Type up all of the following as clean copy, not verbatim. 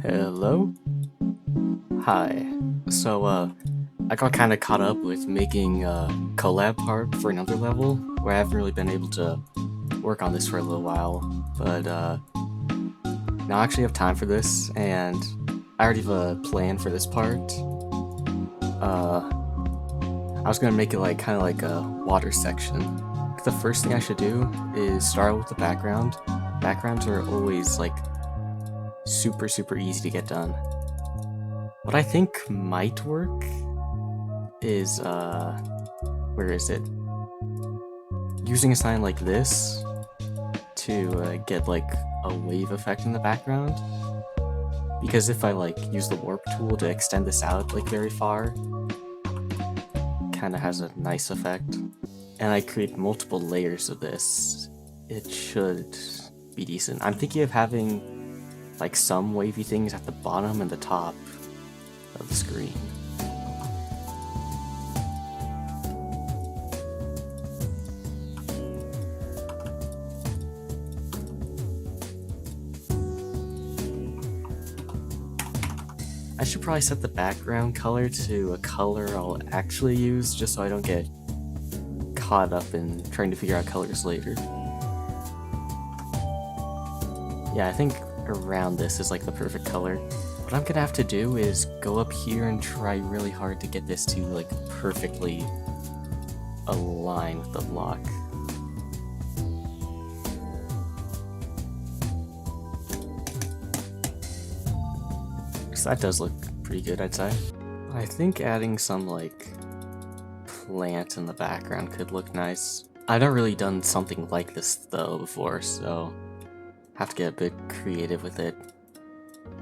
Hello? Hi. So, I got kind of caught up with making a collab part for another level, where I haven't really been able to work on this for a little while, but, now I actually have time for this, and I already have a plan for this part. I was gonna make it like, kinda like a water section. The first thing I should do is start with the background. Backgrounds are always, like, super easy to get done. What I think might work is, where is it? Using a sign like this to get like a wave effect in the background. Because if I like use the warp tool to extend this out like very far, kind of has a nice effect. And I create multiple layers of this, it should be decent. I'm thinking of having like some wavy things at the bottom and the top of the screen. I should probably set the background color to a color I'll actually use, just so I don't get caught up in trying to figure out colors later. Yeah, I think around this is like the perfect color. What I'm gonna have to do is go up here and try really hard to get this to like perfectly align with the block. So that does look pretty good, I'd say. I think adding some like plant in the background could look nice. I've never really done something like this though before, so have to get a bit creative with it.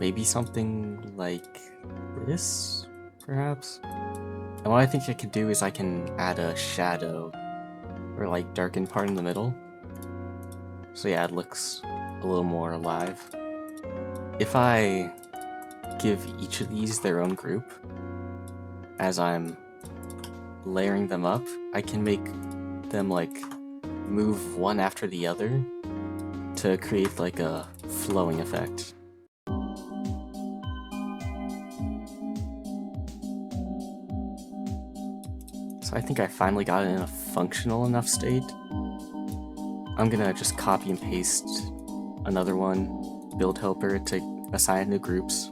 Maybe something like this, perhaps? And what I think I can do is I can add a shadow or like darken part in the middle. So yeah, it looks a little more alive. If I give each of these their own group, as I'm layering them up, I can make them like move one after the other to create like a flowing effect. So I think I finally got it in a functional enough state. I'm gonna just copy and paste another one, build helper, to assign new groups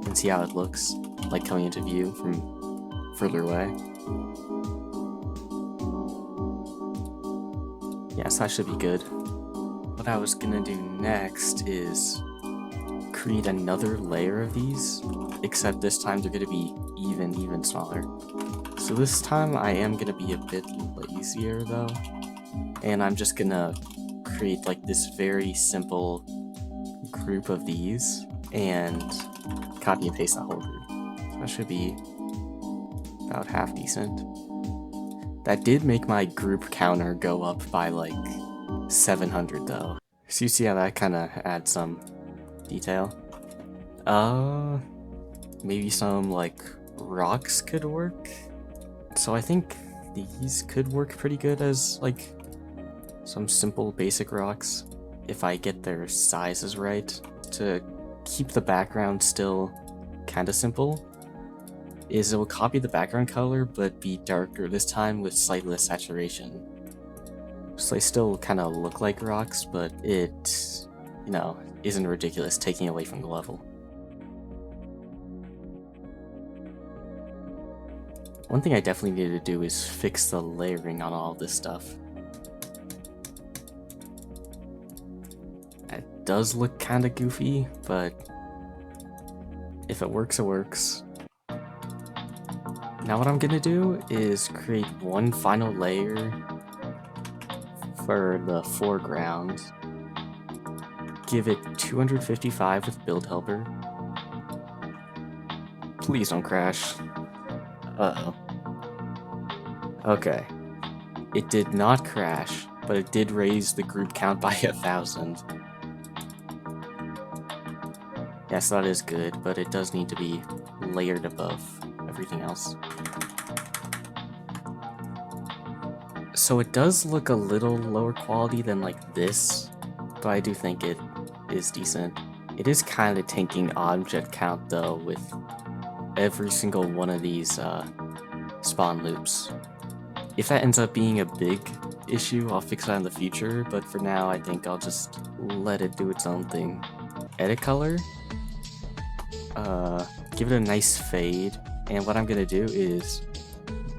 and see how it looks, like coming into view from further away. Yes, that should be good. What I was gonna do next is create another layer of these, except this time they're gonna be even smaller. So this time I am gonna be a bit lazier though, and I'm just gonna create like this very simple group of these and copy and paste that whole group. So that should be about half decent. That did make my group counter go up by like 700 though. So you see how that kind of adds some detail. Maybe some like rocks could work. So I think these could work pretty good as like some simple basic rocks if I get their sizes right to keep the background still kinda simple. Is it will copy the background color but be darker this time with slightly less saturation. So they still kind of look like rocks, but it, you know, isn't ridiculous taking away from the level. One thing I definitely need to do is fix the layering on all this stuff. It does look kind of goofy, but if it works, it works. Now what I'm gonna do is create one final layer for the foreground. Give it 255 with build helper. Please don't crash. Uh-oh. Okay. It did not crash, but it did raise the group count by 1,000. Yes, that is good, but it does need to be layered above everything else. So it does look a little lower quality than like this, but I do think it is decent. It is kind of tanking object count though with every single one of these spawn loops. If that ends up being a big issue, I'll fix that in the future, but for now I think I'll just let it do its own thing. Edit color, give it a nice fade, and what I'm gonna do is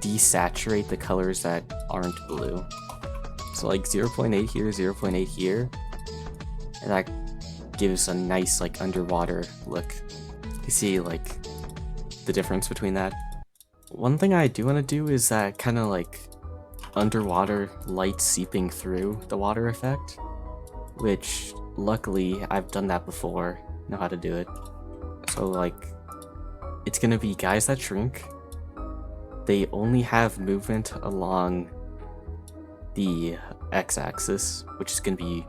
desaturate the colors that aren't blue. So like 0.8 here, 0.8 here, and that gives a nice like underwater look. You see like the difference between that? One thing I do want to do is that kind of like underwater light seeping through the water effect, which luckily I've done that before, know how to do it. So like it's gonna be guys that shrink. They only have movement along the x-axis, which is gonna be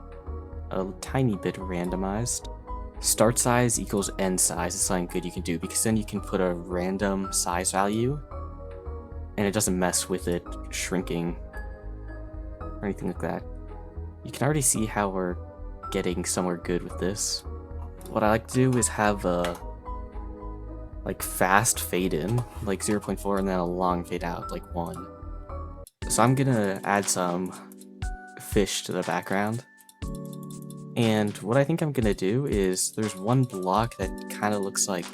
a tiny bit randomized. Start size equals end size is something good you can do, because then you can put a random size value and it doesn't mess with it shrinking or anything like that. You can already see how we're getting somewhere good with this. What I like to do is have a like fast fade in, like 0.4, and then a long fade out, like 1. So I'm gonna add some fish to the background. And what I think I'm gonna do is there's one block that kind of looks like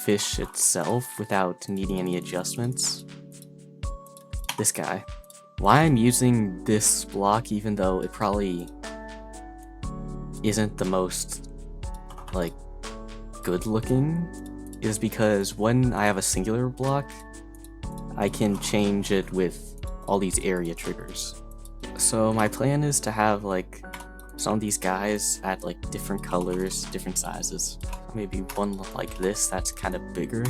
fish itself without needing any adjustments. This guy. Why I'm using this block, even though it probably isn't the most like good looking, is because when I have a singular block, I can change it with all these area triggers. So my plan is to have like some of these guys at like different colors, different sizes. Maybe one like this that's kind of bigger.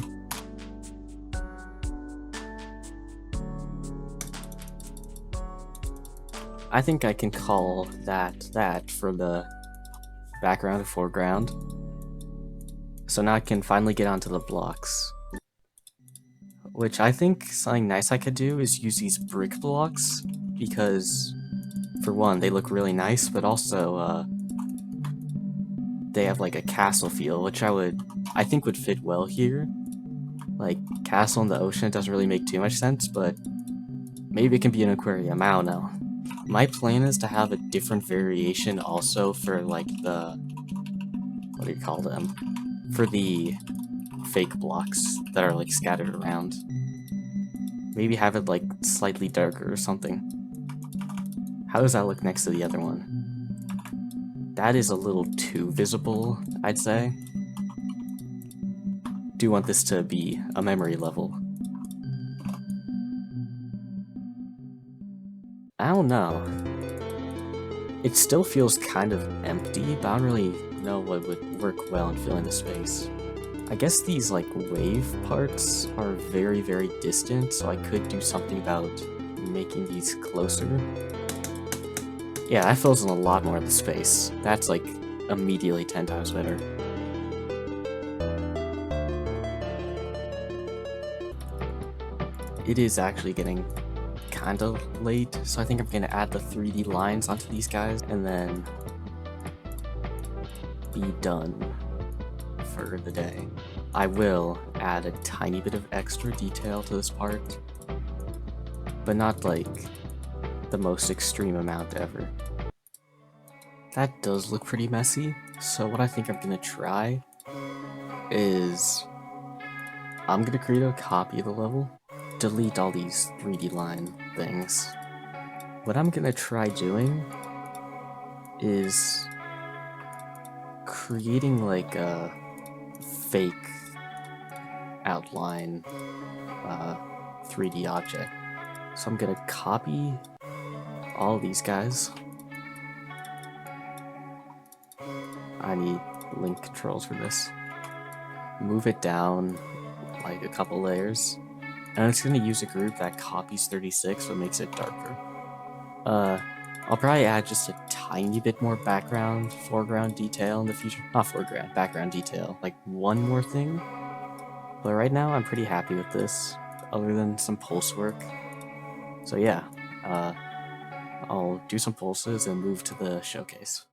I think I can call that for the background and foreground. So now I can finally get onto the blocks. Which I think something nice I could do is use these brick blocks, because for one, they look really nice, but also they have like a castle feel, which I think would fit well here. Like castle in the ocean doesn't really make too much sense, but maybe it can be an aquarium, I don't know. My plan is to have a different variation also for like the, what do you call them? For the fake blocks that are like scattered around. Maybe have it like slightly darker or something. How does that look next to the other one? That is a little too visible, I'd say. Do want this to be a memory level. I don't know. It still feels kind of empty, but I don't really know what would work well in filling the space. I guess these like wave parts are very, very distant, so I could do something about making these closer. Yeah, that fills in a lot more of the space. That's like immediately 10 times better. It is actually getting kind of late, so I think I'm gonna add the 3D lines onto these guys and then be done for the day. I will add a tiny bit of extra detail to this part, but not like the most extreme amount ever. That does look pretty messy, so what I think I'm gonna try is I'm gonna create a copy of the level, delete all these 3D line things. What I'm gonna try doing is creating like a fake outline 3D object. So I'm gonna copy all these guys. I need link controls for this. Move it down like a couple layers. And it's gonna use a group that copies 36 but makes it darker. I'll probably add just a tiny bit more background, foreground detail in the future. Not foreground, background detail. Like one more thing. But right now I'm pretty happy with this, other than some pulse work. So yeah, I'll do some pulses and move to the showcase.